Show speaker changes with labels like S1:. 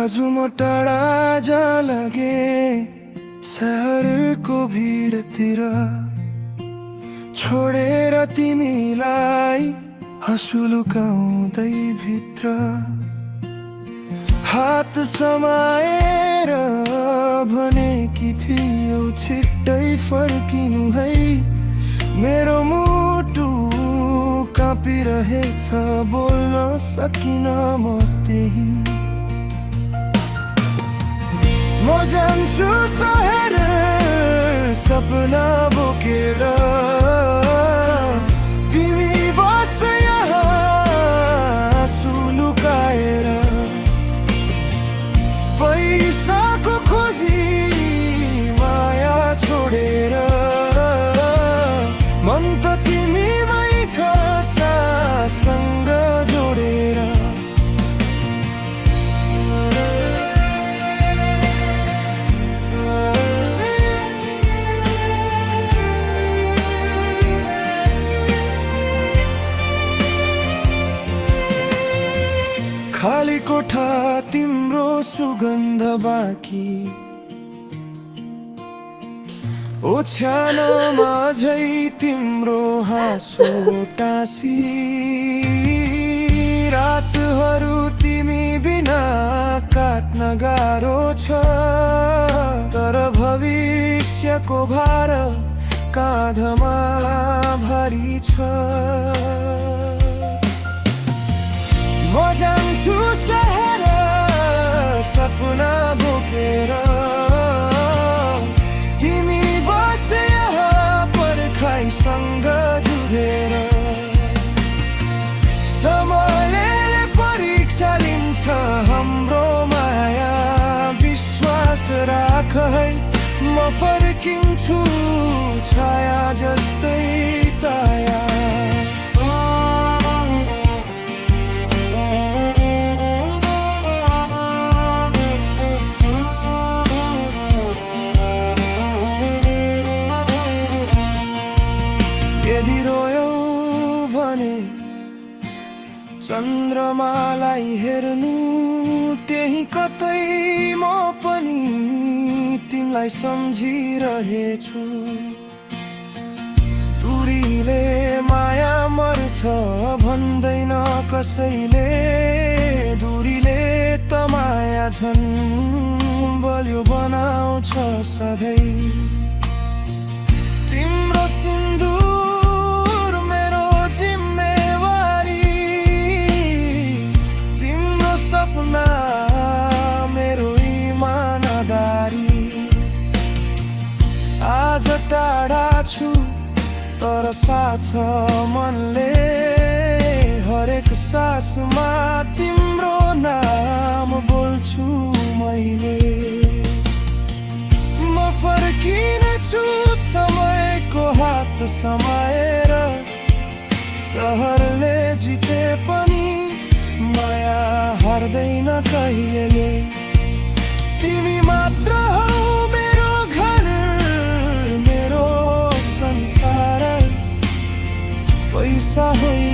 S1: आज म टाढा जालागे शहरको भिडतिर, छोडेर तिमीलाई हँसुलुकाउँदै भित्र हात समाएर भनेकी थियौ छिट्टै फर्किनु है। मेरो मुटु काँपिरहेछ, बोल्न सकिन म त्यही। म जान्छु शहर सपना बोकेर, तिमी बस यहाँ आँसु लुकाएर। पैसाको खोजी माया छोडेर, मन त तिमीमै छ सासँग जोडेर। खाली कोठा तिम्रो सुगन्ध बाँकी, ओछ्यानोमा झै तिम्रो हाँसो टाँसी। रातहरू तिमी बिना काट्न गाह्रो छ, तर भविष्यको भार काँधमा भारी छ। म जान्छु शहर सपना बोकेर, तिमी बस यहाँ पर्खाइसँग जुधेर। समयले परीक्षा लिन्छ हाम्रो माया, विश्वास राख है म फर्किन्छु छाया जस्तै काया। यदि रोयौ भने चन्द्रमालाई हेर्नु, त्यही कतै म पनि तिमीलाई सम्झिरहेछु। दूरीले माया मर्छ भन्दैन कसैले, दूरीले त माया झन् बलियो बनाउँछ सधैँ। तिम्रो सिन्दुर मेरो जिम्मेवारी, तिम्रो सपना मेरो इमानदारी। आज टाढा छु तर साथ मनले, हरेक सासमा तिम्रो नाम बोल्छु मैले। म फर्किनेछु समयको हात समाएर, सहरले जिते पनि माया हार्दैन कहिल्यै। तिमी मात्र हौ मेरो घर, मेरो संसार, पैसा होइन